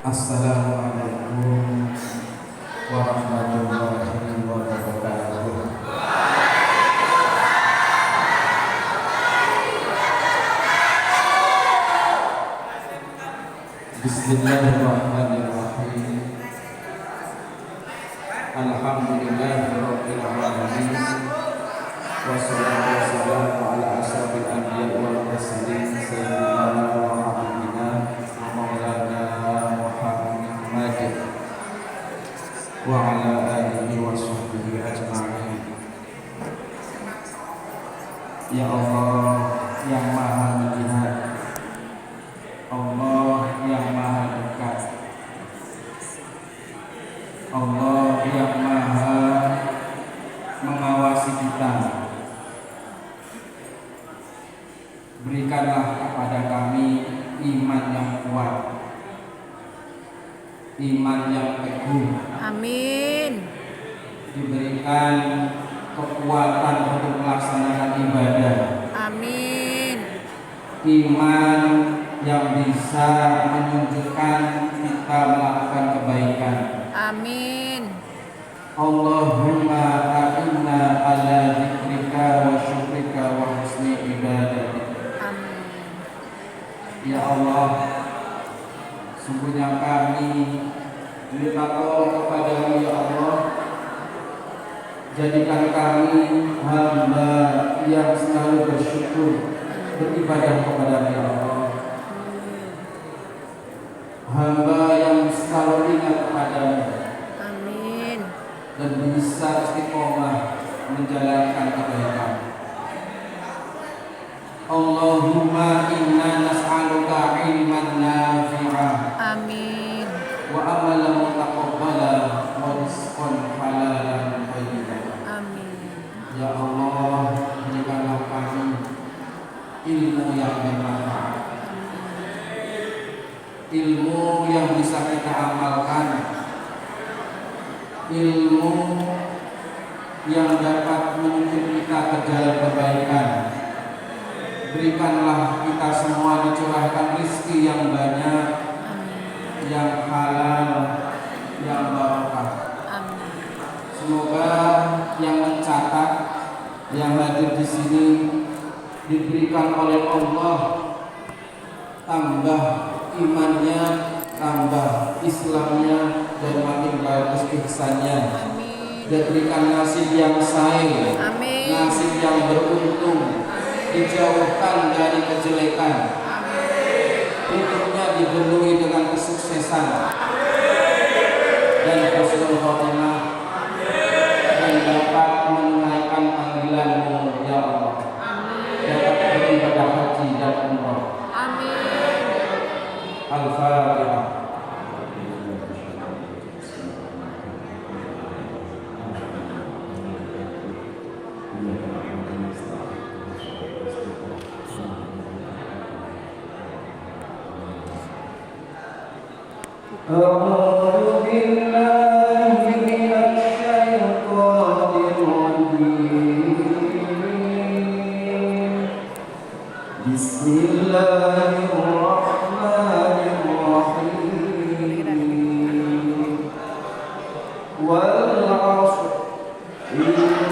Assalamualaikum warahmatullahi wabarakatuh. Bismillahirrahmanirrahim. Alhamdulillahirabbil alamin. Wassalatu wassalamu ala asyrofil anbiya'i wal mursalin sayyidina wa habibina wa maulana Muhammad wa ala alihi wa sahbihi ajma'in. Ya Allah yang maha melihat, Allah yang maha dekat, Allah yang maha mengawasi kita. Berikanlah kepada kami iman yang kuat, iman yang teguh. Amin. Diberikan kekuatan untuk melaksanakan ibadah. Amin. Iman yang bisa menunjukkan kita melakukan kebaikan. Amin. Allahumma a'inna ala dzikrika wa syukrika wa husni ibadatik. Amin. Ya Allah, sungguhnya kami minta tolong kepadamu ya Allah. Jadikan kami hamba yang selalu bersyukur, beribadah kepada ya Allah. Hamba yang selalu ingat kepadamu. Amin. Dan bisa istiqomah menjalankan kebaikan. Allahumma inna nas'aluka ilman nafi'ah. Amin. Wa amalan mutaqabbala wa rizqan halalan thayyiban. Amin. Ya Allah, berikanlah kami ilmu yang bermanfaat, ilmu yang bisa kita amalkan, ilmu yang dapat menuntun kita ke jalan kebaikan. Berikanlah kita semua dicurahkan rezeki yang banyak, yang halal, yang barokah. Amin. Semoga yang mencatat, yang hadir di sini diberikan oleh Allah tambah imannya, tambah Islamnya, dan makin bagus ihsannya. Amin. Diberikan nasib yang sae, Amin. nasib yang beruntung, dijauhkan dari kejelekan, hidupnya dipenuhi dengan kesuksesan dan husnul khotimah, dan dapat menunaikan panggilan-Mu ya Allah, dapat beribadah haji dan umrah. Amin. Al-Fatihah. A'udzu billahi minasy syaithanir rajim. Bismillahirrahmanirrahim. Wal 'ashr innal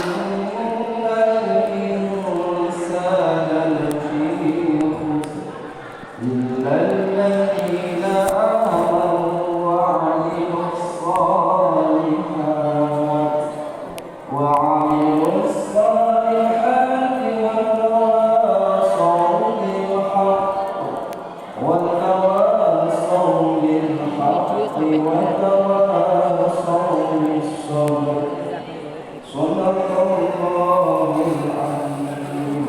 insana lafi khusr illa alladhina amanu wa 'amilus salihati wa tawasaw bil haqq wa tawasaw bis sabr. Shadaqallahul azim.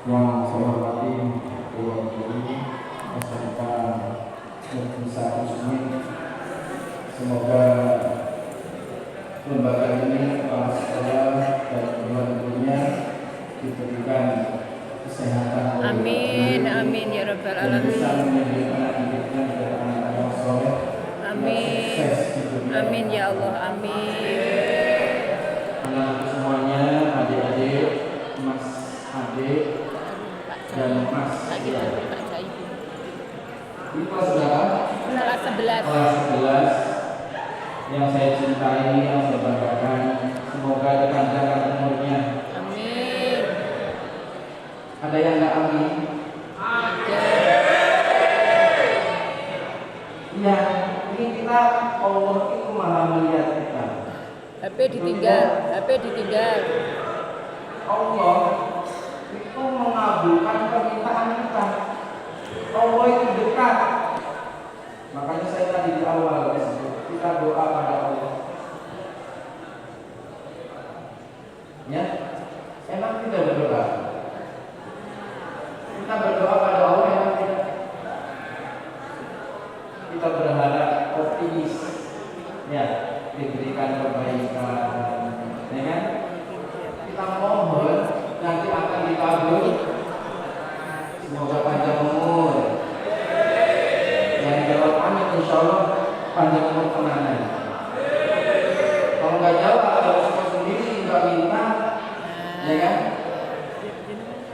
Yang saya hormati Dewan Guru SMK Negeri 1 Semin, semoga lembaga ini, kepala sekolah dan Dewan Gurunya diberikan kesehatan. Amin. Amin ya rabbal dan bisa alamin. menjadikan hidupnya menjadi anak yang soleh. Amin. Amin ya Allah. Amin. Anak semuanya, adik-adik, Mas adik dan Mas. Ini kelas berapa? Kelas 11. Kelas 11 yang saya cintai, yang saya banggakan. Semoga dipanjangkan umurnya. Amin. Ada yang nggak amin? Ada. Iya, ini kita Allah itu maha melihat kita. HP ditinggal. Allah itu mengabulkan permintaan kita. Allah itu dekat. Makanya saya tadi di awal kita doa pada Allah. Ya, enak kita berdoa. Kita berdoa pada Allah enak tidak? Kita berharap optimis, ya, diberikan kebaikan, ya kan? Kita mohon nanti akan dikabul. Semoga panjang umur. Yang jawab amin, insya Allah panjang umur kenangan. Kalau nggak jawab, kalau suka sendiri nggak minta, ya kan?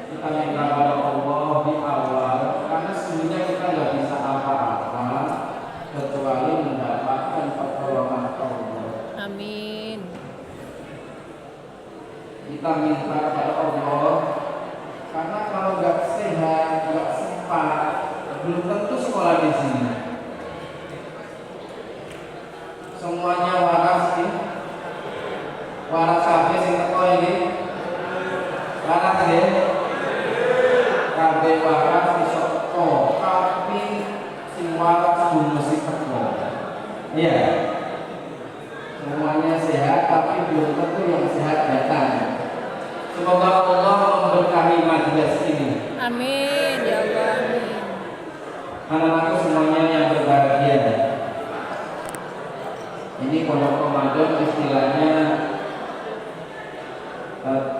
Kita minta pada Allah di awal, karena sebenarnya kita nggak bisa apa-apa kecuali mendapatkan pertolongan Allah. Amin. Kita minta kepada Allah, karena kalau nggak sehat, nggak sempat, belum tentu sekolah di sini. Semuanya waras ini, waras kabeh sing teko ini, waras ya, kabeh waras iso teko, tapi sing waras belum mesti teko. Iya, semuanya sehat, tapi belum tentu yang sehat datang. Semoga Allah memberkahi majelis ini. Amin ya Allah. Amin. Anak-anakku semuanya yang berbahagia. Ini pondok Ramadan istilahnya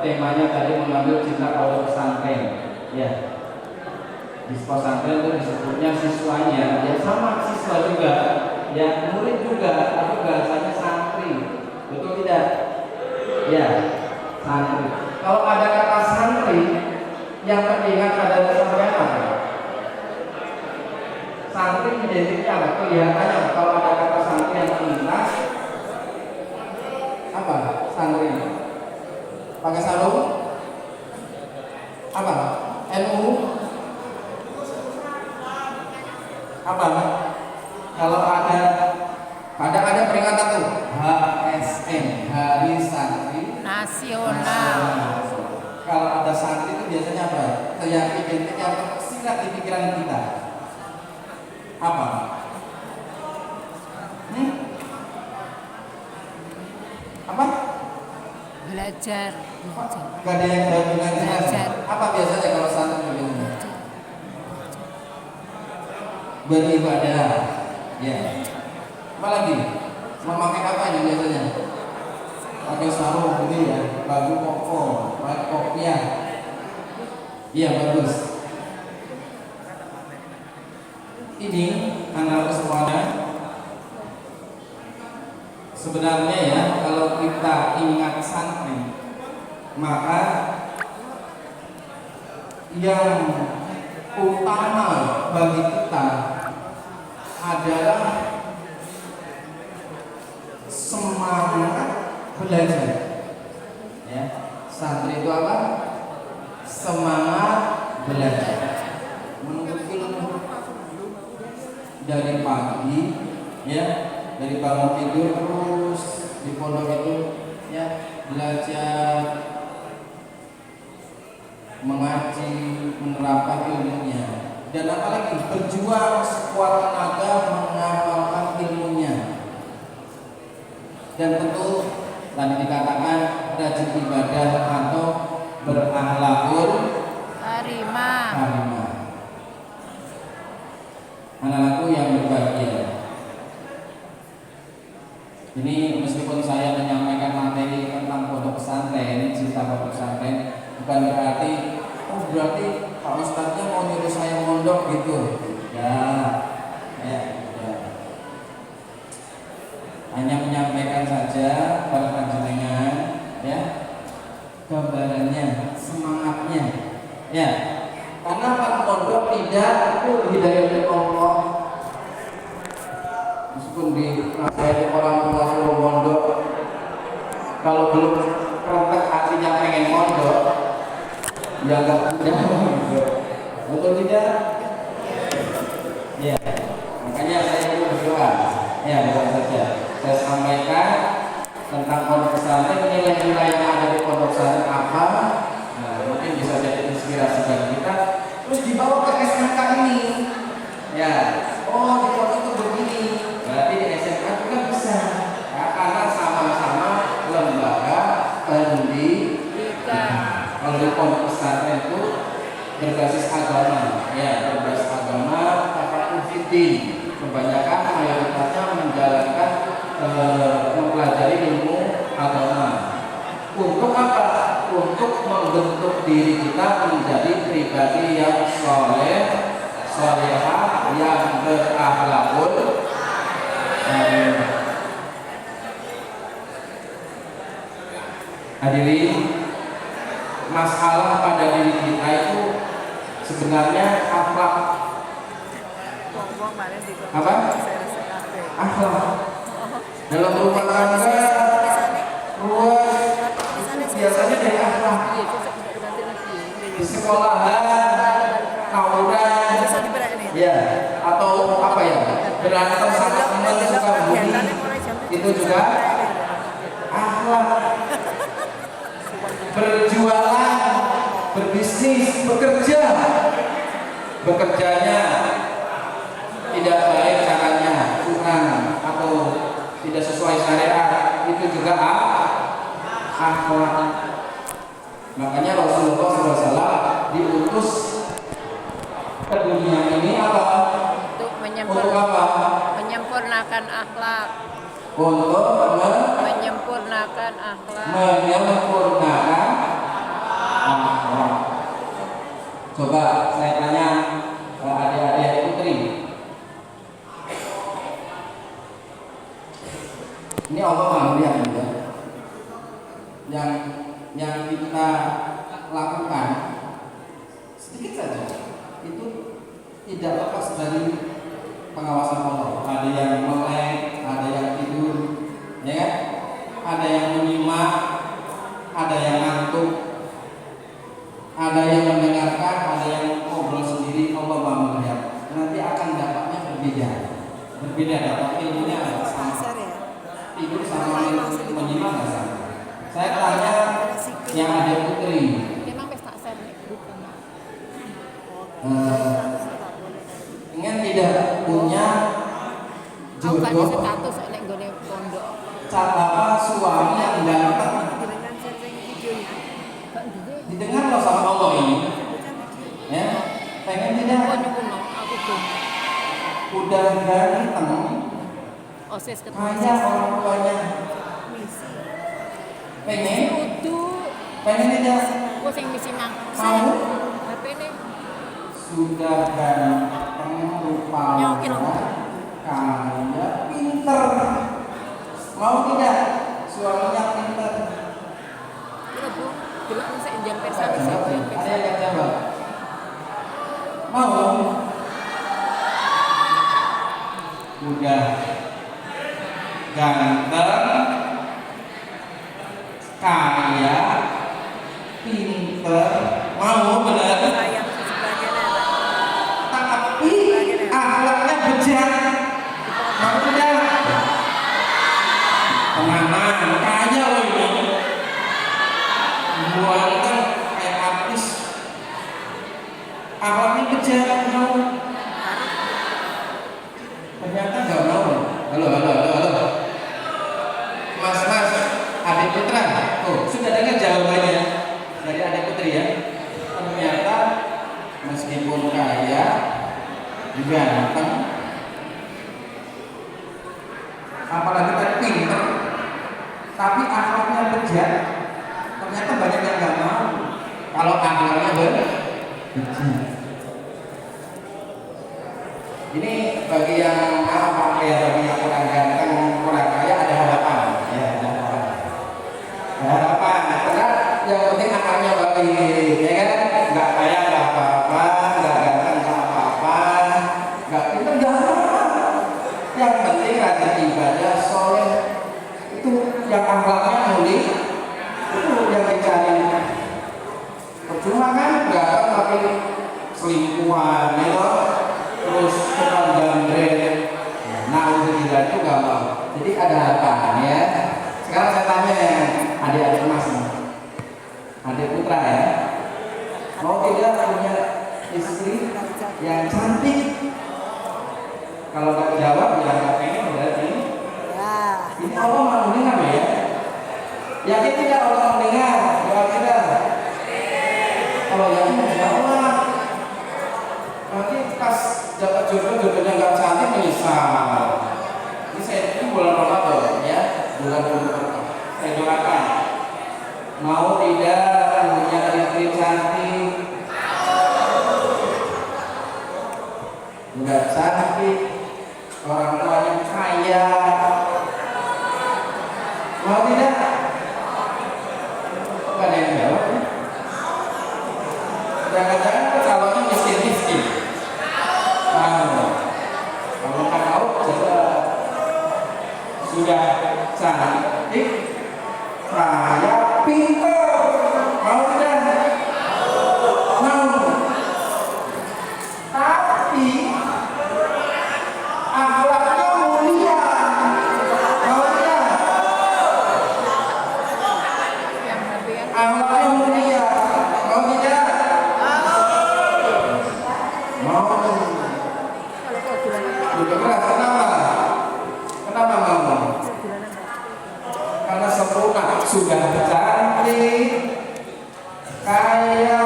temanya tadi mengambil cinta pada pesantren. Ya, di pesantren itu disebutnya siswanya. Ya sama siswa juga. Ya murid juga, tapi bahasanya santri. Betul tidak? Ya, santri. Kalau ada kata santri, yang teringat ada sampai apa? Santri identiknya apa? Kelihatannya kalau ada kata santri yang terlintas, apa? Santri pakai sarung? Apa? NU? Apa? Kalau ada peringatan tuh HSN, Hari Santri Nasional. Kalau ada santri itu biasanya apa? Yang identik yang tersirat di pikiran kita. Apa? Apa? Belajar. Gak ada yang jawab Belajar. Apa biasanya kalau santri begini? Beribadah. Ya. Apa lagi? Memakai apa ini biasanya? Pakai sarung gitu ya, baju koko, pakai kopiah. Iya bagus. Ini anak semuanya. Sebenarnya ya, kalau kita ingat santri, maka yang utama bagi kita adalah semangat belajar. Ya, santri itu apa? Semangat belajar. Menuntut ilmu dari pagi, ya, dari bangun tidur terus di pondok itu, ya, belajar, mengaji, menerapkan ilmunya, dan apalagi berjuang sekuat tenaga mengamalkan ilmunya. Dan tentu tadi dikatakan rajin ibadah atau berakhlakul karimah. Anak-anakku yang berbahagia, ini meskipun saya menyampaikan materi tentang pondok pesantren, cerita pondok pesantren, bukan berarti Pak Ustadznya mau nyuruh saya mondok gitu. Ya. Hanya menyampaikan saja pada panjenengan, ya, gambarannya, semangatnya, ya. Karena Pak Pondok tidak itu hidayah dari Allah, nasihati orang tua suruh mondok, kalau belum kerentek hatinya pengen mondok, ya nggak punya mondok. Betul tidak? Ya, makanya saya itu berdoa. Ya, bukan saja. Saya sampaikan tentang pondok pesantren, nilai-nilai yang ada di pondok pesantren apa. Nah, mungkin bisa jadi inspirasi bagi kita. Terus dibawa ke SMK ini. Ya, oh di pondok itu begini. Berarti di SMK juga bisa. Ya, karena sama-sama lembaga pendidikan. Kalau di pondok pesantren itu berbasis agama, ya berbasis agama, tafaqquh. Kebanyakan mayoritasnya menjalankan mempelajari ilmu agama. Untuk apa? Untuk membentuk diri kita menjadi pribadi yang soleh, solehah, yang berakhlakul karimah. Hadirin, masalah pada diri kita itu sebenarnya akhlak. Apa? Akhlak. Dalam rumah tangga, ruas, biasanya dari akhlak. Di sekolahan, tawuran, ya, atau apa ya, berantem sama teman suka bully, itu juga akhlak. Berjualan, berbisnis, bekerjanya tidak baik caranya, curang atau tidak sesuai syariat, itu juga akhlak. Makanya Rasulullah SAW diutus ke dunia ini apa? Untuk apa? Menyempurnakan akhlak. Untuk Menyempurnakan akhlak. menyempurnakan akhlak. Coba saya tanya ke adik-adik putri. Ini Allah Maha melihat juga. Yang kita lakukan sedikit saja itu tidak lepas dari pengawasan Allah. Ada yang melek, ada yang tidur, ya, ada yang menyimak, ada yang ngantuk, ada yang mendengarkan, ada yang ngobrol sendiri. Allah Maha melihat. Nanti akan dapatnya berbeda dapat ilmunya ada sama. Tidur sama menyimak nggak sama. Saya tanya yang ada putri. Ingin tidak punya jodoh apa suami yang ganteng. Didengar loh sama Allah ini. Ya, pengen tidak udah ganteng kayak orang tuanya. Pengen tidak mau sudah ganteng rupanya kayak pinter, mau tidak suaminya pinter? Ada yang jawab mau. Udah ganteng kaya pinter, mau benar, tapi akhlaknya bejat, mau tidak? Tenanan kaya loh ini, buatan kayak artis, akhlaknya bejat, mau? Ternyata nggak mau. Halo, mas, adik putra, sudah dengar jawabannya dari adik putri ya. Ternyata meskipun kaya, ganteng, apalagi tadi pinter, tapi akhlaknya bejat. Ternyata banyak yang nggak mau. Kalau akhlaknya bejat. Ini bagi yang apa ya, bagi yang kurang ganteng, kurang kaya ada harapan, ya ada harapan. Karena yang penting akalnya baik, ya kan? Nggak kaya nggak apa-apa, nggak ganteng nggak apa-apa, nggak pintar nggak apa-apa. Yang penting rajin ibadah, selingkuhan ya toh, terus tukang gambret. Nah alhamdulillah itu gak mau. Jadi ada harapan ya. Sekarang saya tanya ya adik-adik mas nih, adik putra ya, mau tidak punya istri yang cantik? Kalau nggak jawab ya nggak pengen berarti. Ini Allah mau mendengar ya. Yakin tidak Allah mendengar? Jawab tidak. Kalau yakin jawab. Nanti pas dapat jodohnya nggak cantik menyesal. Ini saya ini bulan Ramadan ya, bulan Ramadan. Saya doakan. Mau tidak punya istri cantik? Nggak cantik, orang tuanya kaya. Mau tidak? Bukan ada yang jawab ya? Jangan-jangan calonnya miskin-miskin. Kalau nggak tahu, sudah cantik, kaya, pintar. Mau tidak? Mau. Tapi akhlaknya mulia. Mau tidak? Akhlaknya mulia. Mau tidak? Mau. Sudah keras. Kenapa mau? Karena sempurna. Sudah cantik, kaya,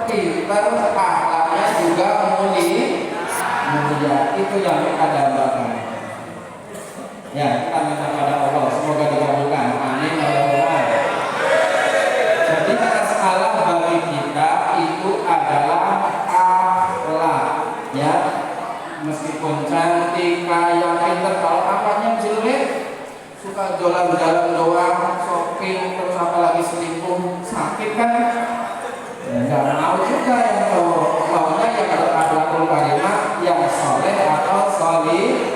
pintar, akhlaknya juga mulia. Itu yang kita dambakan. Ya, kita minta pada Allah semoga dikabulkan. Amin ya Allah. Jadi masalah bagi kita itu adalah akhlak. Ya, meskipun cantik, kaya, pintar, kalau apanya jelek, suka jalan-jalan doang, shopping, terus apalagi selingkuh, sakit kan? Enggak mau juga yang maunya yang berakhlakul karimah, yang soleh atau solih.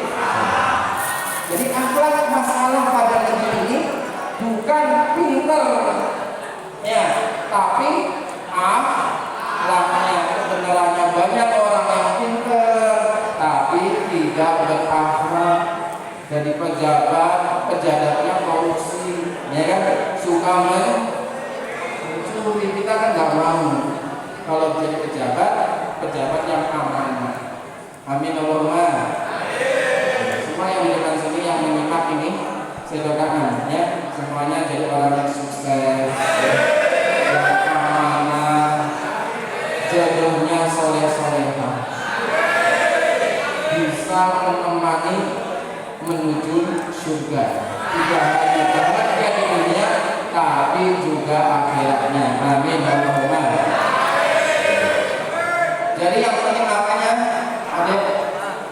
Jadi akhlak masalah pada negeri ini bukan pinter ya, tapi akhlaknya. Kebenarannya banyak orang yang pinter tapi tidak berakhlak. Jadi pejabatnya korupsi, ya kan, suka mencuri. Kita kan nggak mau kalau jadi pejabat yang amanah. Amin Allahumma. Semua yang di depan sini yang menyimak ini saya doakan ya, semuanya jadi orang yang sukses, yang amanah, jodohnya soleh-solehah, bisa menemani menuju surga. Tidak hanya bahagia di dunia, tapi juga akhiratnya. Amin Allahumma. Jadi yang penting apanya? Ada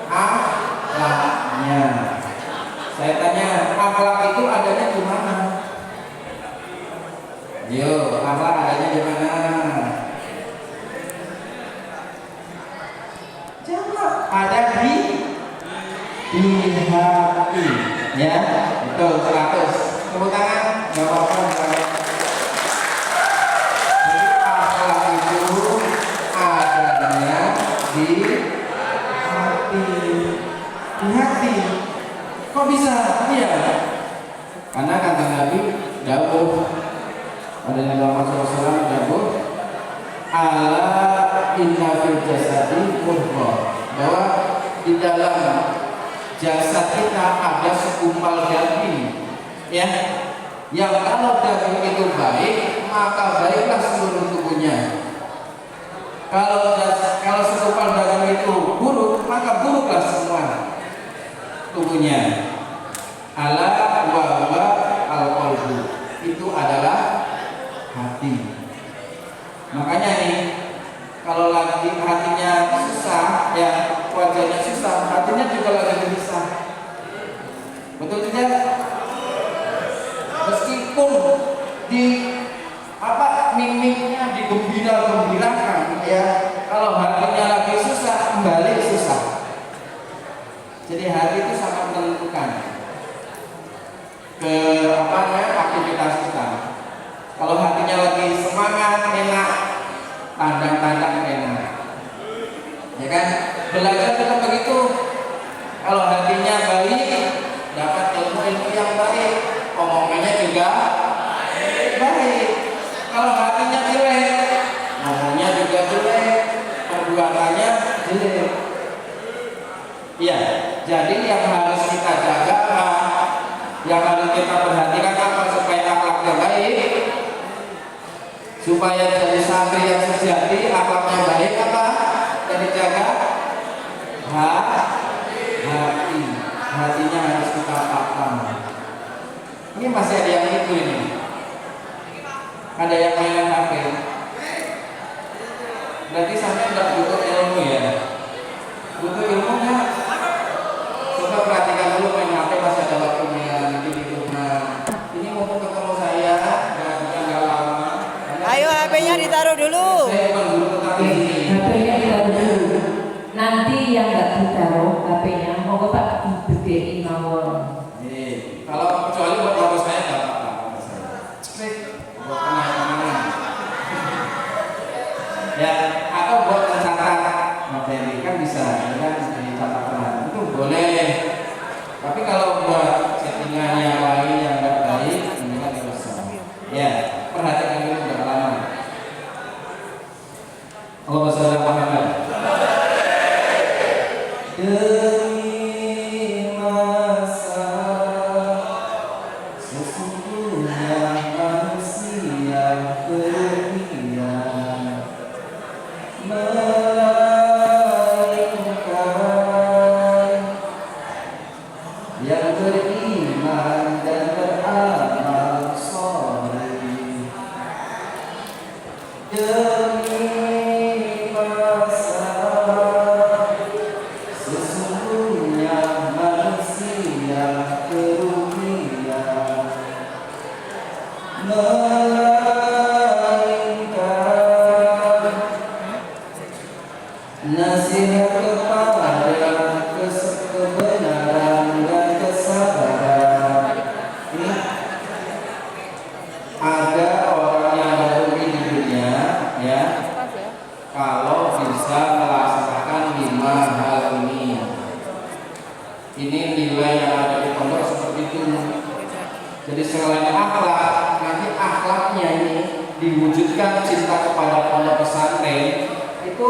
akhlaknya. Saya tanya, akhlak itu adanya di mana? Yo, akhlak adanya di mana? Jawab. Ada di hati. Ya, betul 100. Tepuk tangan. Gak apa-apa. Jadi akhlak itu adanya di hati. Di hati. Kok bisa? Iya. Karena kata Nabi dawuh, ada Nabi Muhammad SAW dawuh, ala inna fil jasadi mudghah, bahwa di dalam jasad kita ada segumpal daging, ya, yang kalau daging itu baik maka baiklah seluruh tubuhnya. Kalau segumpal daging itu buruk maka buruklah semua tubuhnya. Ala wa huwa al-qalbu, itu adalah hati. Makanya nih, kalau lagi hatinya susah, ya wajahnya susah, hatinya juga lagi susah. Betul tidak? Meskipun di mimiknya digembirakan, ya, kalau hatinya lagi susah, kembali susah. Jadi hati itu sangat menentukan ke aktivitas kita. Kalau hatinya lagi semangat, enak, tanda-tanda enak. Ya kan? Belajar juga begitu. Kalau hatinya baik, dapat ilmu-ilmu yang baik, omongannya juga baik. Kalau hatinya jelek, ngomongnya juga jelek, perbuatannya jelek. Ya, jadi yang harus kita jaga, yang harus kita perhatikan apa supaya akhlaknya baik, supaya jadi santri yang sejati, akhlaknya baik apa? Yang dijaga hati, hatinya harus kita paham. Ini masih ada yang itu ini, ada yang main HP. Berarti sampai nggak butuh ilmu ya? Butuh ilmu nggak? Coba perhatikan dulu main HP masih ada waktunya nanti di rumah. Ini mau ketemu saya, nggak lama. Ayo HP-nya ditaruh dulu. Saya bukan guru tetapi HP-nya ditaruh dulu. Nanti yang nggak ditaruh HP-nya mau Pak dibedain mawon. Kalau kecuali buat orang saya nggak apa-apa. Trik buat kenang-kenangan. Ya, atau buat mencatat materi kan bisa, ya kan di catatan itu boleh. Tapi kalau buat settingan yang lain yang nggak baik, ini kan tidak bisa. Ya, perhatikan dulu berapa lama. Allahumma shalli ala Muhammad. Demi masa sesungguhnya manusia berpihak melainkan yang beriman dan beramal sholeh. Demi masa sesungguhnya manusia kerugian melainkan nasihat kepada kebenaran dan kesabaran. Ini ada orang yang merugi di dunia, ya, kalau bisa melaksanakan 5 hal ini. Ini nilai yang ada di pondok seperti itu. Jadi selain akhlak, nanti akhlaknya ini diwujudkan cinta kepada pondok pesantren, itu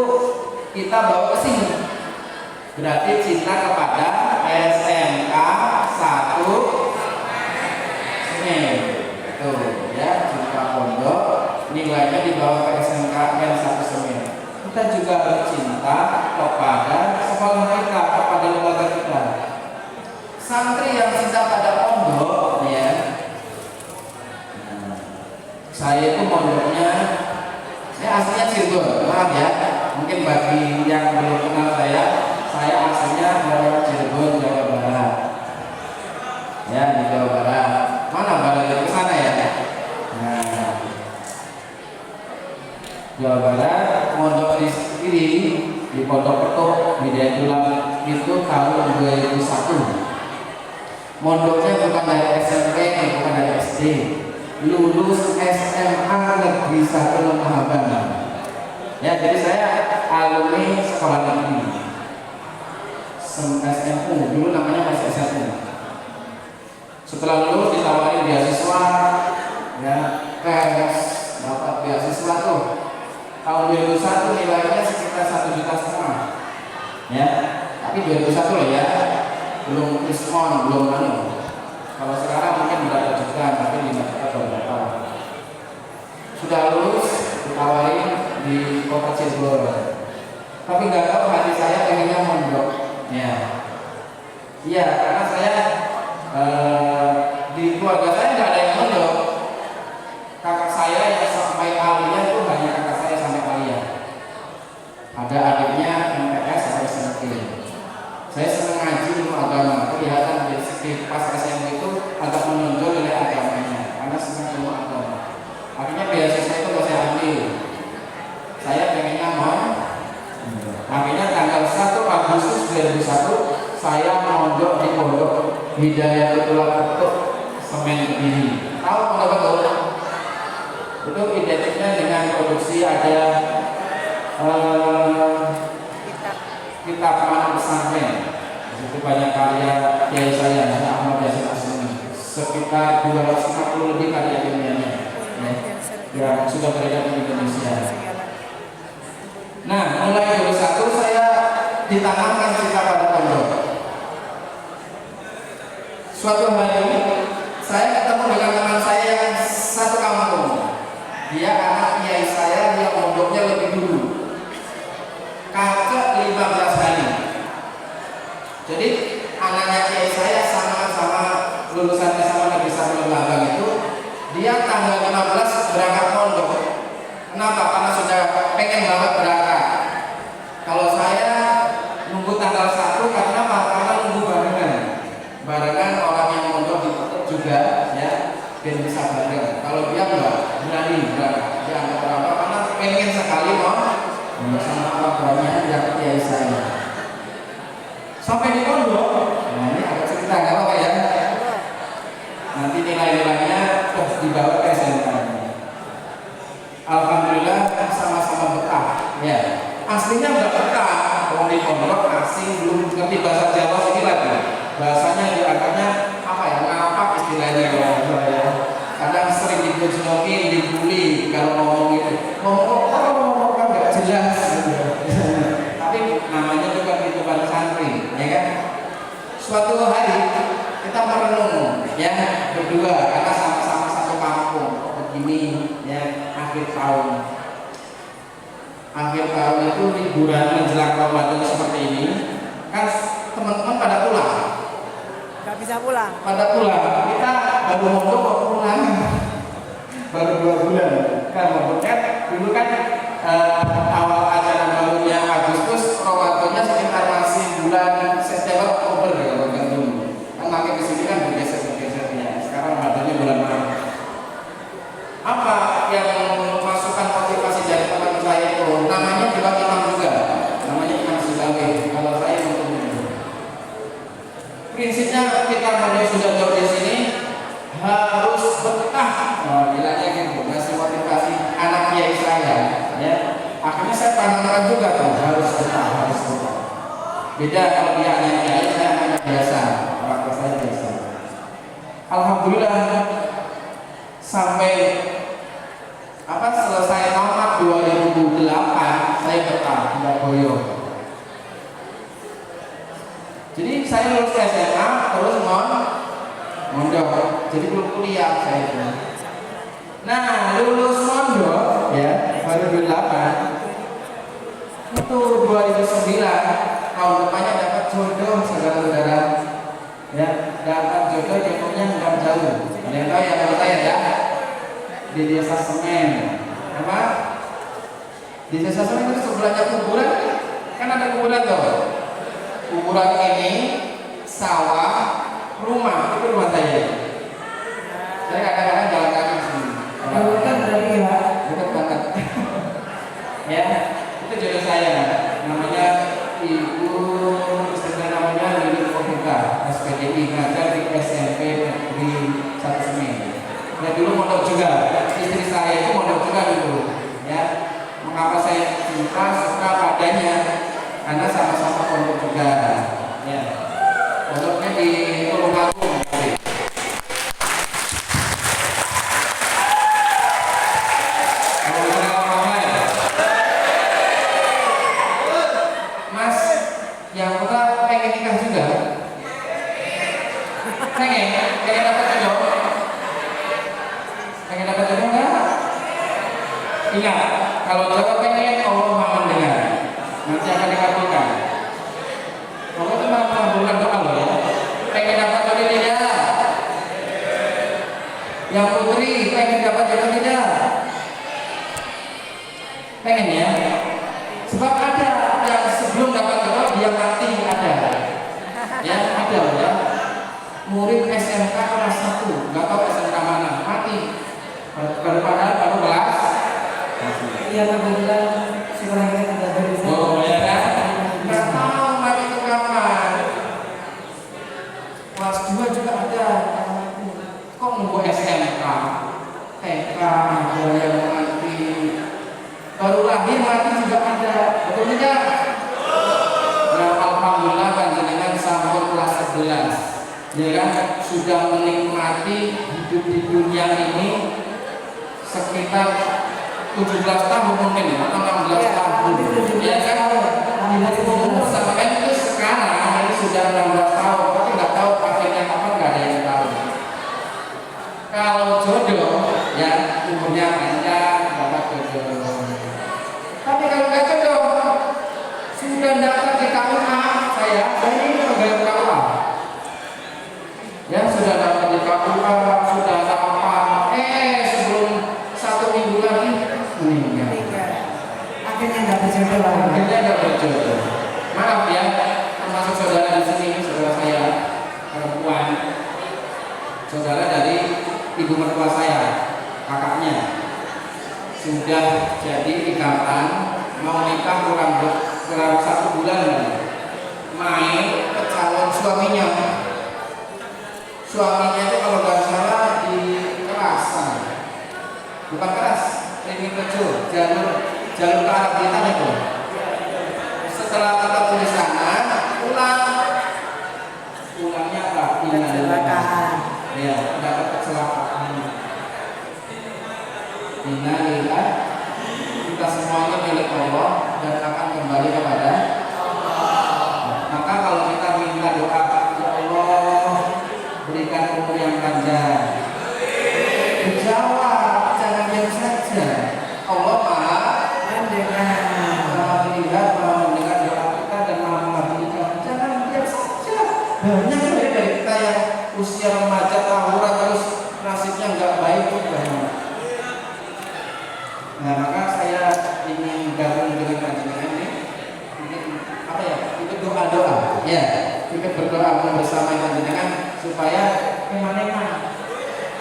kita bawa ke sini. Berarti cinta kepada SMK 1 Semen. Tuh ya, cinta pondok nilainya dibawa ke SMK yang 1 Semen. Kita juga harus cinta kepada sekolah kita, kepada lembaga kita. Santri yang cinta pada pondok, ya. Saya itu pondoknya, aslinya Cirebon, maaf ya. Mungkin bagi yang belum kenal saya aslinya dari Cirebon, Jawa Barat. Ya, di Jawa Barat. Mana balik ke sana ya? Nah, Jawa Barat, pondok di sini di Pondok Petuk Hidayatul itu tahun 2001. Mondoknya bukan dari SMP, bukan dari SD, lulus SMA Negeri 1 Lemahaban. Ya, jadi saya alumni sekolah negeri SMU, dulu namanya masih SMU. Setelah lulus ditawarin beasiswa, ya, tes, dapat beasiswa tuh. Tahun 2001 nilainya sekitar 1,5 juta. Ya, tapi 2001 loh ya. Belum diskon, belum anu. Kalau sekarang mungkin berapa juta, tapi 5 juta berapa. Sudah lulus, ditawarin di Kota Cirebon. Tapi nggak tahu hati saya pengennya mondok. Ya, iya, karena saya di keluarga saya nggak ada yang mondok. Kakak saya yang sampai aliyah itu hanya kakak saya sampai aliyah. Ada adiknya MPS sampai SMP. Saya senang ngaji ilmu agama, kelihatan dari segi pas SMP itu agak menonjol nilai agamanya, karena senang ilmu agama. Akhirnya beasiswa itu mau saya ambil. Saya pengennya mau. Akhirnya tanggal 1 Agustus 2001 saya mondok di Pondok Hidayatul Petuk Semen Kediri. Tahu pondok Petuk? Itu identiknya dengan produksi ada kitab Pondok Pesantren. Di situ banyak karya kiai saya, Ahmad Yasin Asmi, sekitar 250 lebih karya ilmiahnya yang sudah beredar di Indonesia. Nah, mulai 21 saya ditanamkan cinta pada pondok. Suatu hari saya ketemu dengan teman saya yang satu kampung. Dia anak kiai saya yang pondoknya lebih dulu, kakek 15 hari. Jadi anaknya kiai saya sama lulusan SMA Negeri 1 Lembang itu, dia tanggal 15 berangkat pondok. Kenapa? Karena sudah pengen banget berangkat. Kalau saya nunggu tanggal 1 karena apa? Karena nunggu barengan orang yang pondok di pondok juga ya, dan bisa bareng. Kalau dia enggak berani berangkat, dia anggap apa? Karena pengen sekali mau sama orang tuanya yang kiai saya. Sampai di pondok, nah ini agak cerita nggak apa ya? Nanti nilai-nilainya terus dibawa ke SMK. Alhamdulillah sama-sama betah. Ya, aslinya nggak betah. Orang di pondok asing belum ngerti bahasa Jawa sedikit lagi. Bahasanya dianggapnya apa ya? Ngapak istilahnya kalau saya. Kadang sering dibujlokin, dibully kalau ngomong itu. Ngomong kan nggak jelas. Tapi namanya juga kehidupan santri, ya kan? Suatu hari kita merenung, ya berdua karena sama-sama satu kampung. Begini, ya akhir tahun itu liburan menjelang Ramadan seperti ini, kan teman-teman pada pulang. Gak bisa pulang. Pada pulang, kita baru mondok kok pulang. Baru 2 bulan. Kan mondoknya dulu kan awal ajaran barunya Agustus, Ramadannya sekitar masih bulan September Oktober ya bukan dulu. Kan makin kesini kan bergeser ya. Sekarang Ramadannya bulan Maret. Apa yang masukan motivasi dari teman saya itu? Namanya juga imam juga. Namanya Imam Suzawi. Kalau saya untuk prinsipnya kita mulai sudah jauh di sini harus betah. Oh, bilangnya gitu, ngasih motivasi anak kiai saya, ya. Akhirnya saya tanamkan juga tuh harus betah. Beda kalau dia anak kiai, saya anak biasa, orang tua saya biasa. Alhamdulillah sampai selesai tamat 2008 saya betah tidak boyong. Jadi saya lulus SMA terus mondok, jadi belum kuliah saya itu. Nah lulus mondok ya baru 2008 itu 2009 tahun depannya dapat jodoh saudara-saudara ya, dapat jodohnya nggak jauh. Ada yang tahu ya kalau saya ya di desa Semen apa? Di desa Semen itu sebelahnya kuburan kan ada kuburan tuh. Kuburan ini sawah, rumah, itu rumah saya. Saya kadang-kadang jalan kaki sini. Dekat berarti ya? Dekat banget. Ya, itu jodoh saya. Namanya Ibu, istri namanya Lili Komika, SPDI, ngajar di SMP Negeri 1 Semen. Ya dulu mondok juga. Istri saya itu mondok juga dulu. Ya, mengapa saya cinta suka padanya? Karena sama-sama pondok juga, ya. Pondoknya di Tulungagung. Mas, yang kita pengen nikah juga? Pengen dapat jodoh? Pengen dapat jodoh nggak? Ingat, kalau jawab pengen, Allah Maha mendengar. Nanti akan dikabulkan. Allah itu maha mengabulkan doa loh ya. Pengen dapat jodoh tidak? Yang putri pengen dapat jodoh tidak? Pengen ya? Sebab ada yang sebelum dapat jodoh dia mati ada. Ya ada ya. Murid SMK kelas 1 nggak tahu SMK mana mati. Baru kelas. Iya kebetulan sekolahnya tidak berusaha. Oh ya kan? Nggak tahu mati itu kapan. Kelas 2 juga ada. Kok nunggu SMK? TK ada yang mati. Baru lahir mati juga ada. Betul tidak? Nah ya kan, sudah menikmati hidup di dunia ini sekitar 17 tahun mungkin atau 16 tahun, ya kan, umur sampai itu sekarang ini sudah 16 tahun, tapi nggak tahu akhirnya apa, nggak ada yang tahu. Kalau jodoh, ya umurnya panjang, dapat jodoh. Tapi kalau nggak jodoh, sudah daftar di KUA, saya ini pegawai KUA. Ya sudah dapat di KUA, sudah ada apa? Sebelum 1 minggu lagi meninggal. Akhirnya nggak berjodoh lagi. Akhirnya nggak berjodoh. Maaf ya, termasuk saudara di sini, saudara saya perempuan, saudara dari ibu mertua saya, kakaknya sudah jadi ikatan, mau nikah kurang 1 bulan lagi. Main ke calon suaminya. Suaminya itu kalau nggak salah di Kerasan, bukan Keras, ini kecil, jalur ke arah Blitar itu. Setelah ketemu di sana, pulangnya apa? Kecelakaan. Ya, dapat kecelakaan. Innalillah, kita semuanya milik Allah dan akan kembali kepada Allah. Maka kalau kita minta doa, ya Allah, berikan umur yang panjang. Dijawab, jangan diam saja. Allah Maha melihat, Maha mendengar doa kita dan Maha mengabulkan. Jangan diam saja. Banyak dari kita yang usia remaja tawuran terus nasibnya nggak baik tuh banyak. Nah, maka saya ingin gabung dengan panjenengan ini apa ya? Ikut doa-doa, ya, ikut berdoa bersama panjenengan supaya eman-eman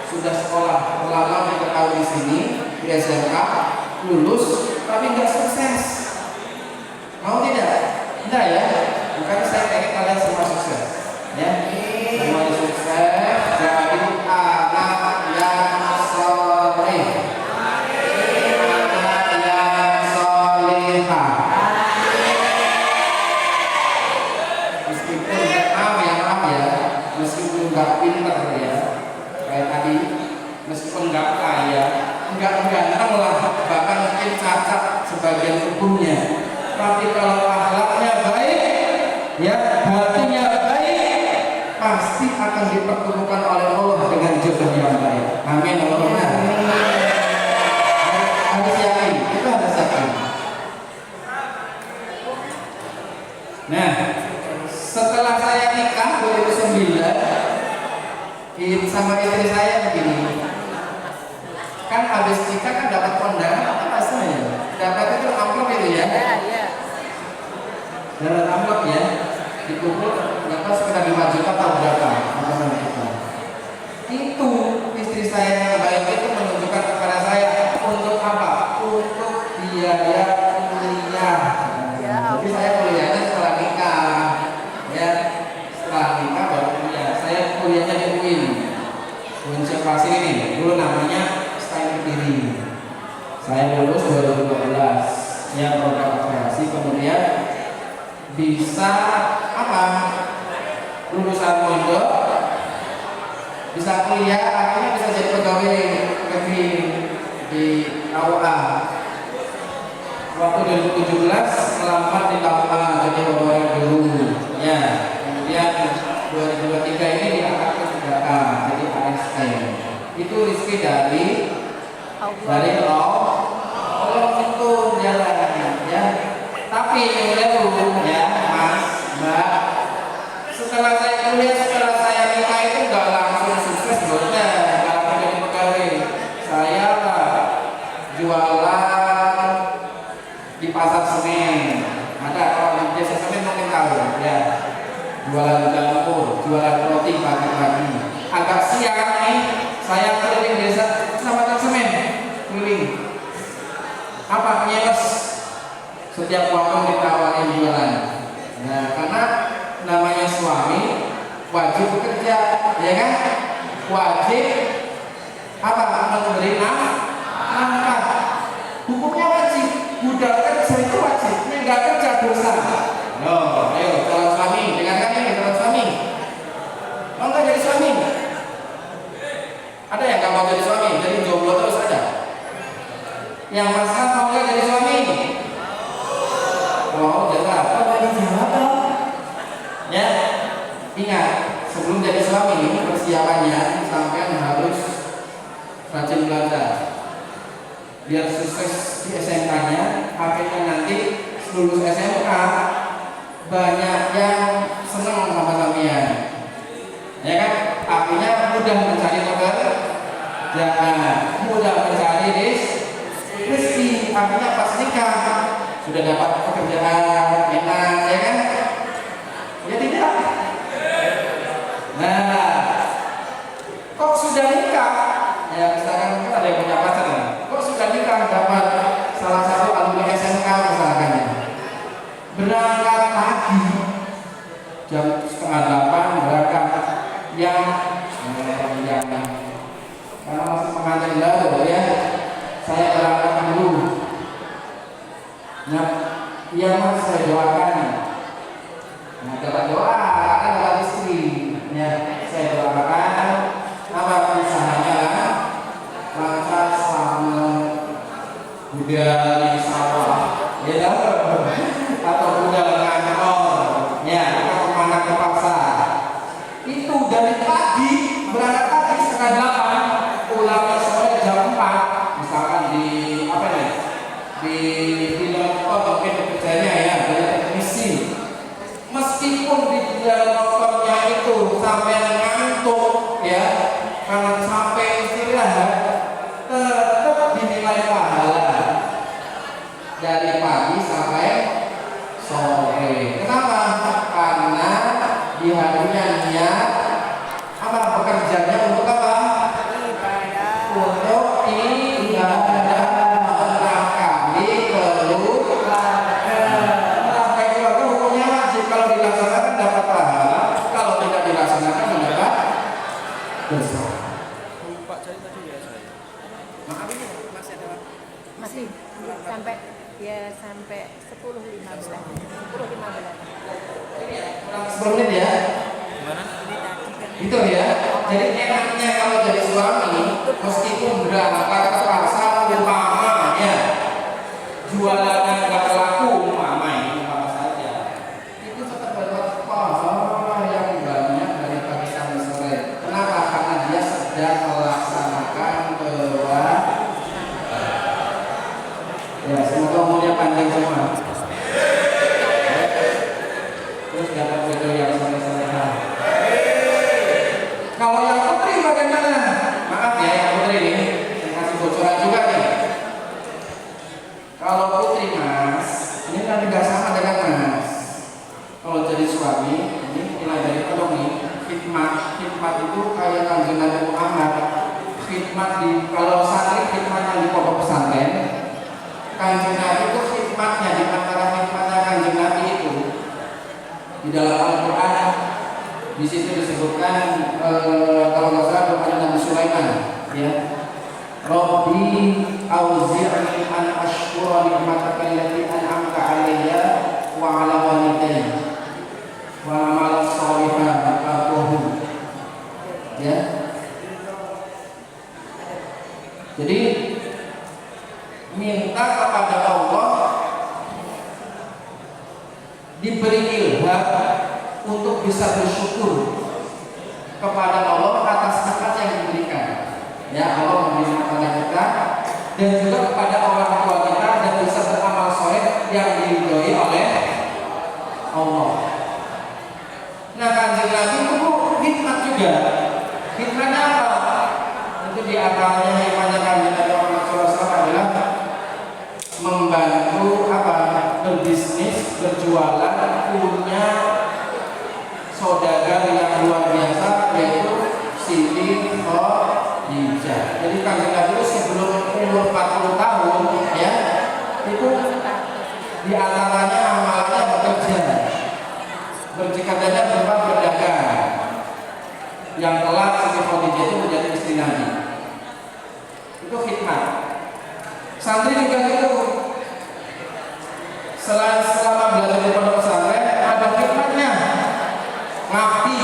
sudah sekolah lama kita tahu di sini di SMK lulus tapi nggak sukses. Mau tidak? Tidak ya. Bukan saya pengen kalian semua sukses, ya. Semuanya sukses jadi anak yang soleh, anak yang solehah. Meskipun maaf ya, meskipun nggak pinter ya, kayak tadi, meskipun nggak kaya, nggak ganteng lah, bahkan mungkin cacat sebagian tubuhnya, tapi kalau akhlaknya baik, ya hatinya baik, pasti akan dipertemukan oleh Allah dengan jodoh yang baik. Amin. Allahumma harus yakin, itu harus yakin. Nah, setelah saya nikah 2009 sama istri saya begini, kan habis nikah kan dapat kondangan apa rasanya? Dapat itu amplop itu ya? Dapat amplop ya, dikumpul nggak tahu sekitar 5 juta atau berapa apa kita. Itu istri saya yang baik itu menunjukkan kepada saya untuk apa? Untuk biaya kuliah. Jadi saya kuliahnya setelah nikah, ya setelah nikah baru kuliah. Saya kuliahnya di UIN, Konservasi ini dulu namanya STAIN Kediri. Saya lulus 2012, ya program kreasi, kemudian bisa apa? Lulusan mondok, bisa kuliah, akhirnya bisa jadi pegawai negeri di KUA. Waktu 2017 melamar di KUA jadi pegawai dulu, ya. Kemudian 2023 ini diangkat ke 3K jadi ASN. Itu rezeki dari Allah itu jalannya, ya. Tapi dulu ya Mas, Mbak, setelah saya kuliah, setelah saya nikah itu nggak langsung sukses bosnya, nggak langsung jadi pegawai. Saya jualan di pasar Senen. Ada kalau di desa Senen mungkin tahu ya. Jualan jamur, jualan roti pagi-pagi. Agak siang nih, saya keliling desa Kecamatan Semen, keliling. Apa nyeles? Setiap waktu ditawarin jualan. Nah, karena namanya suami wajib bekerja, ya kan? Wajib apa? Memberi nafkah. Hukumnya wajib. Budak kerja itu wajib. Yang nggak kerja dosa. Ayo, calon suami, dengarkan ini calon suami. Kalau nggak jadi ingat sebelum jadi suami persiapannya sampai harus rajin belajar biar sukses di SMK-nya, akhirnya nanti lulus SMK banyak yang senang sama sampean, ya kan? Akhirnya mudah mencari pekerjaan, mudah mencari rezeki, akhirnya pas nikah sudah dapat pekerjaan enak, ya kan? Ya tidak. Nah, kok sudah nikah? Ya misalkan kan ada yang punya pacar, ya? Kok sudah nikah dapat salah satu alumni SMK misalkan ya, berangkat pagi jam 7:30 berangkat yang karena masih pengantin baru ya, saya berangkat dulu. Nah, iya mas saya doakan. Nah dapat doa akan dapat istri. Ya saya doakan apa usahanya lah lancar selamat budal di sawah ya atau budal ngantor ya atau kemana ke pasar itu dari pagi berangkat pagi 7:30 pulang sore jam 4 misalkan di apa nih di film mungkin bekerjanya ya dari teknisi meskipun di dalam motornya itu sampai ngantuk ya karena sampai istirahat tetap dinilai pahala dari pagi sampai sore. Kenapa? Karena di hatinya niat apa bekerjanya untuk apa? Untuk ibadah menafkahi keluarga. Menafkahi keluarga hukumnya wajib, kalau dilaksanakan dapat pahala, kalau tidak dilaksanakan mendapat dosa. Pak Jai tadi ya saya. Maaf ini masih ada masih sampai ya sampai 10.15 10 menit ya. Gimana? Itu ya. Jadi enaknya kalau jadi suami meskipun berangkat ke pasar umpamanya jualannya nggak laku umpama saja, itu tetap dapat pahala yang banyak dari pagi sampai sore. Kenapa? Karena dia sedang melaksanakan kewajiban. Ya, semoga umurnya panjang semua. Terus dapat jodoh yang soleh-soleha. Kalau yang putri bagaimana? Maaf ya, yang putri ini saya kasih bocoran juga nih. Kalau putri mas, ini kan tidak sama dengan mas. Kalau jadi suami, ini nilai dari tolong nih. Khidmat itu kayak Kanjeng Nabi Muhammad. Khidmat di kalau santri khidmatnya di pondok pesantren. Kanjeng Nabi itu khidmatnya di antara khidmatnya Kanjeng Nabi itu di dalam Al-Quran di situ disebutkan kalau nggak salah doa Nabi Sulaiman ya Rabbi auzi'ni an ashkura nikmataka allati an'amta 'alayya wa 'ala walidayya wa amal sholihan aquhu ya. Jadi minta kepada Allah diberi ilham untuk bisa bersyukur kepada Allah atas nikmat yang diberikan. Ya, Allah memberi kepada kita dan juga kepada orang tua kita dan bisa beramal soleh yang diridhoi oleh Allah. Nah, Kanjeng Nabi itu hikmat juga. Hikmatnya apa? Itu di antaranya hikmatnya Kanjeng Nabi Muhammad SAW adalah membantu apa? Berbisnis, berjualan, punya saudagar yang luar biasa yaitu Siti Khadijah. Jadi Kanjeng Nabi itu sebelum umur 40 tahun ya itu di antaranya amalannya bekerja, berjikatnya berupa berdagang. Yang telah Siti Khadijah itu menjadi istri Nabi. Itu khidmat. Santri juga itu selain selama belajar di pondok pesantren ada khidmatnya ngabdi.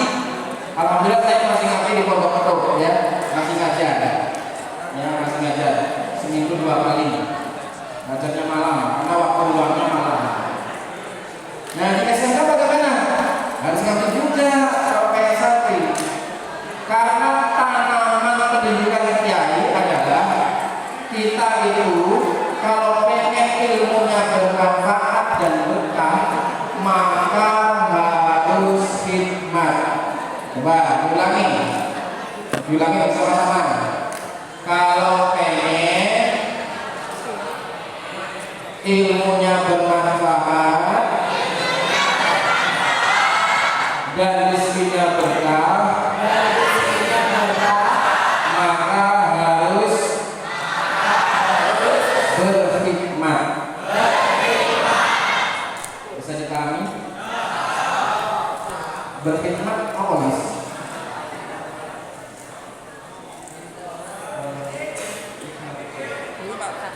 Alhamdulillah saya masih ngabdi di pondok ya, masih ngajar ya, masih ngajar seminggu 2 kali ngajarnya malam karena waktu luangnya malam. Nah di SMK bagaimana? Harus ngabdi juga Coba diulangi bersama-sama. Kalau pengen ilmunya bermanfaat dan rezekinya berkah, maka harus berkhidmat. Bisa dipahami? Berkhidmat apa mas?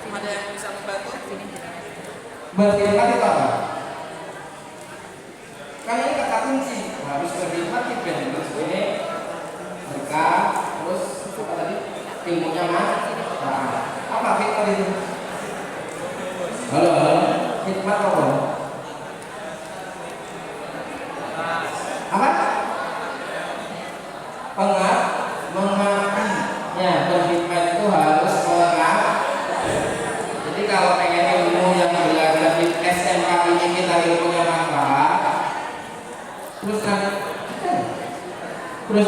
Ada yang bisa membantu? Berkhidmat itu apa? Kan ini kata kunci, harus berkhidmat di terus ini berkah, terus apa tadi? Ilmunya manfaat. Apa khidmat itu? Halo, khidmat apa? Apa? Mengabdi. Ya, berkhidmat itu harus mengabdi. Jadi kalau pengen ilmu yang belajar di SMK ini kita ilmunya manfaat, terus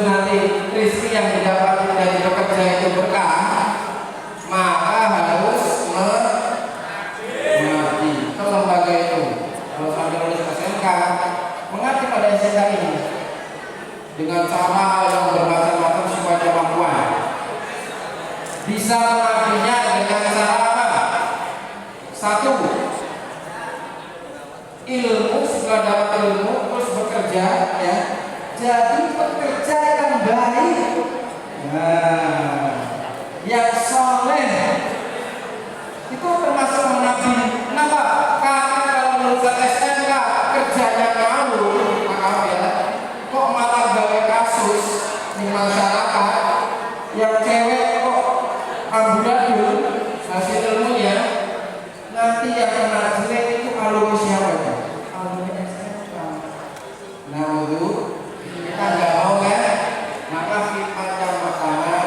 nanti rezeki yang didapat dari bekerja itu berkah, maka harus mengabdi ke lembaga itu. Kalau sampai lulus SMK, mengabdi pada SMK ini dengan cara yang bermacam-macam sesuai kemampuan. Bisa mengabdinya dengan cara apa? Satu, ilmu, setelah dapat ilmu terus bekerja, ya, jadi pekerja yang baik, yang soleh, itu termasuk mengabdi. Kenapa? Karena kalau lulusan SMK kerjanya ngawur, maaf ya, kok malah gawe kasus di masyarakat, yang cewek kok amburadul hasil ilmunya, nanti yang kena jelek itu alumni siapa ya? Alumni SMK. Nah itu kita nggak mau kan? Maka khidmatnya pertama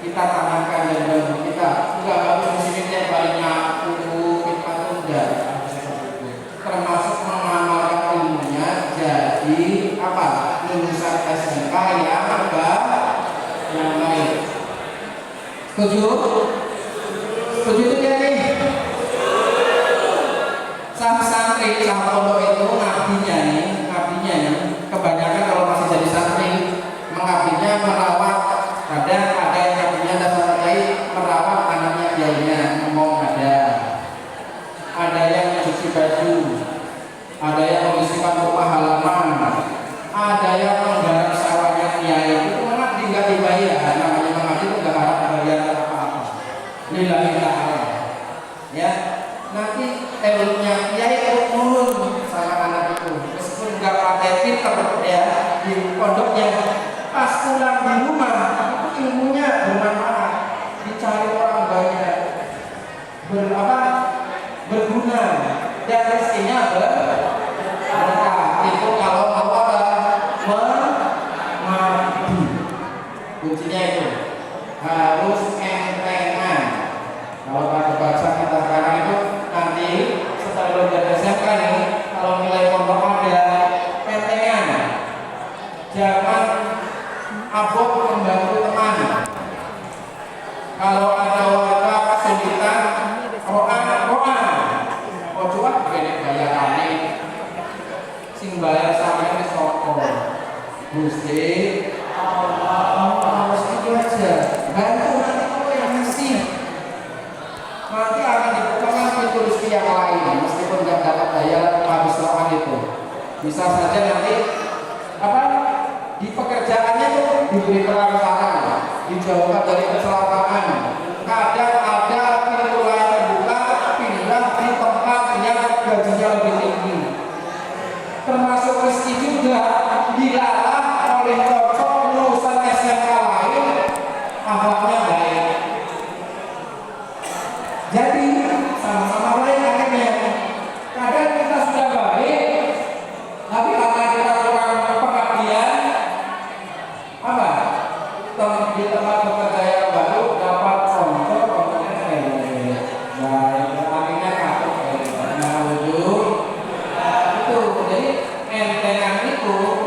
kita tanamkan dan bantu kita. Enggak harus di sini tiap hari nyapu, khidmat itu enggak. Termasuk mengamalkan ilmunya jadi apa? Lulusan SMK yang baik. Setuju? Setuju itu ya nih? Santri pondok itu ngabdinya kebanyakan kalau masih jadi santri mengabdinya merawat, ada yang ngabdinya dasar kiai merawat anaknya kiainya, ngomong ada yang mencuci baju, ada yang membersihkan rumah halaman, ada yang menggarap sawahnya kiai. Itu mengabdi nggak dibayar, namanya mengabdi itu nggak harap bayar apa-apa. Lillahi ta'ala, ya. Nanti ilmunya kiai itu turun sama anak itu, meskipun nggak pakai filter ya di pondoknya, pas pulang di rumah itu ilmunya bermanfaat, dicari orang banyak, berguna, dan rezekinya berkah. Itu kalau mau apa? Mengabdi. Kuncinya itu harus entengan. Kalau pada baca kita sekarang itu nanti setelah belajar SMK nih, kalau nilai pondok ada entengan, jangan abot membantu teman. Kalau ada warga kesulitan, roan, coba begini gaya kami, sing bayar sama ini sokor, Gusti, Allah, itu aja, bantu nanti kamu yang ngasih. Nanti akan dibukakan pintu rezeki yang lain, meskipun nggak dapat bayar habis roan itu. Bisa saja nanti di pekerjaannya itu diberi kelancaran, dijauhkan dari kecelakaan. Kadang ada pintu lain terbuka, pindah di tempat yang gajinya lebih tinggi. Termasuk rezeki juga dilarang oleh cocok lulusan SMK lain, akhlaknya baik. Jadi sama-sama baik akhirnya. Kadang kita sudah baik, tapi karena kita kurang pengabdian, di tempat bekerja yang baru dapat contoh baik, akhirnya kapok. Nah, itu jadi entengan itu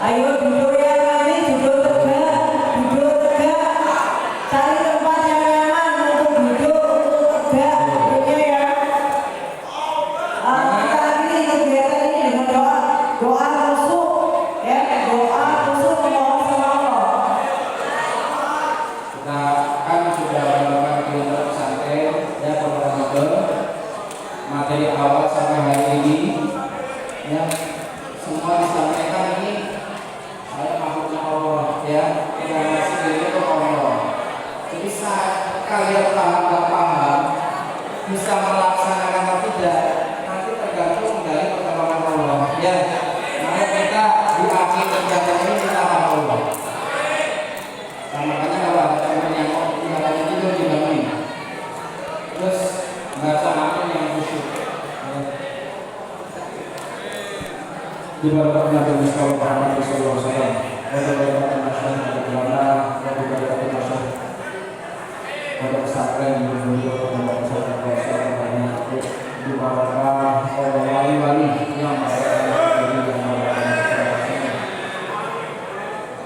Ayo duduk ya kami, duduk tegak, duduk tegak. Cari tempat yang nyaman untuk duduk, untuk tegak, duduknya ya. Kita akhiri kegiatan ini dengan doa, doa khusyuk, ya, doa khusyuk memohon sama Allah. Kita kan sudah melakukan kegiatan pesantren ya beberapa materi awal sampai hari ini ya semua disampaikan ini saya makhluknya Allah ya yang ngasih itu Allah. Jadi saat kalian paham gak paham bisa melaksanakan atau tidak nanti tergantung dari pertolongan Allah ya. Maka kita di akhir kegiatan ini kita paham Allah. Nah, makanya kalau ada teman yang mau tinggal tidur dibangunin terus baca amin yang khusyuk ya. Di bawah Nabi Muhammad sallallahu alaihi wasallam ada beberapa masyarakat di Belanda ada beberapa masyarakat ada pesantren di Indonesia ada pesantren banyak di bawah wali-wali yang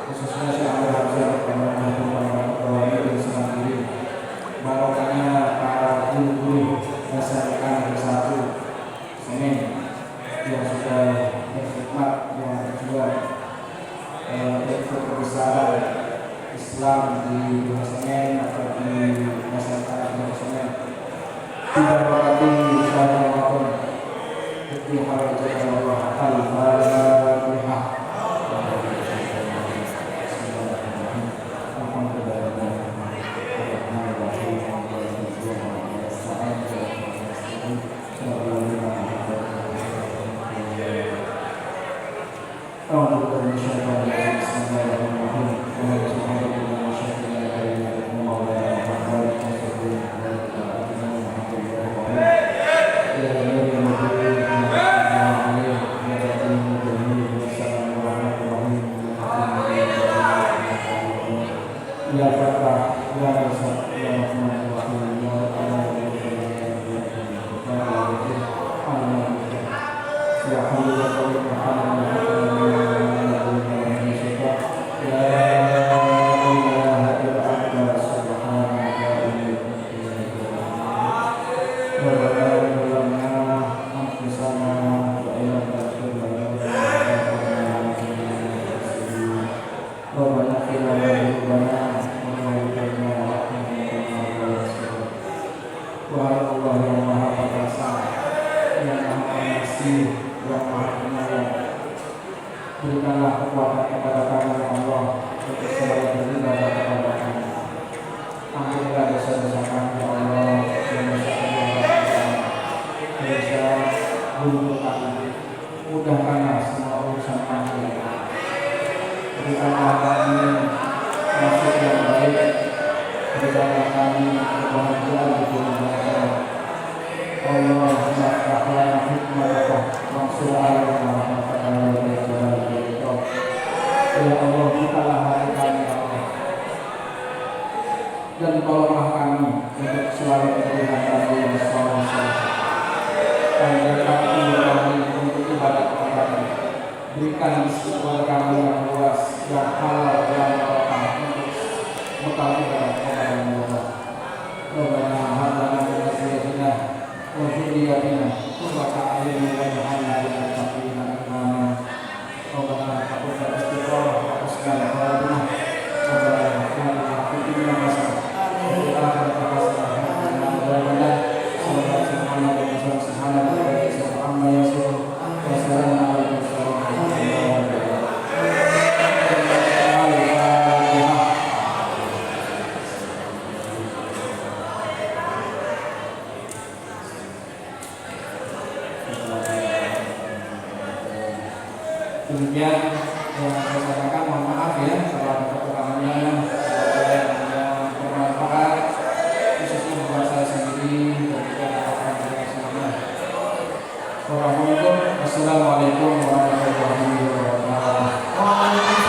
khususnya Syekh Hamzah barokahnya para guru-guru SMK Negeri 1 Senin yang sudah berkhidmat yang berjuang untuk kebesaran Islam di Senin atau di SMK Negeri Senin tidak berarti saya maupun di harapan Allah Al-Fatihah. Ya Fatah, ya Rasul, ya Rahman, Wahai Allah yang Maha Perkasa, yang Maha Pengasih, yang Maha Penyayang, berikanlah kekuatan kepada kami ya Allah untuk selalu beribadah kepada kami. Ampunilah dosa-dosa kami ya Allah, yang dosa guru kami, mudahkanlah semua urusan kami. Berikanlah kami nasib yang baik, berikanlah kami kebahagiaan di dunia akhirat. Allah maafkanlah hikmah maksud Allah maafkanlah ya Allah, bukalah hati kami ya Allah, dan tolonglah kami untuk selalu memperlihatkan yang saleh-saleh. Panjatkan umur kami untuk ibadah kepada-Mu. Berikan istiqomah kami yang luas, yang halal, yang barokah untuk bekal ibadah kepada-Mu ya Allah. Rabbana hab lana min azwajina wa dhurriyyatina qurrata a'yunin waj'alna lil muttaqina imama. Rabbana taqabbal istiqamah wa husnal khatimah. Rabbana hab lana fid dunya hasanah wa fil akhirati hasanah wa qina adzabannar. Subhanallah wa subhanallah amma yasifun wa salamun alal mursalin. Demikian yang saya sampaikan, mohon maaf ya kalau ada kekurangannya, semoga yang bermanfaat khususnya buat saya sendiri dan juga rekan-rekan saya semuanya. Assalamualaikum warahmatullahi wabarakatuh.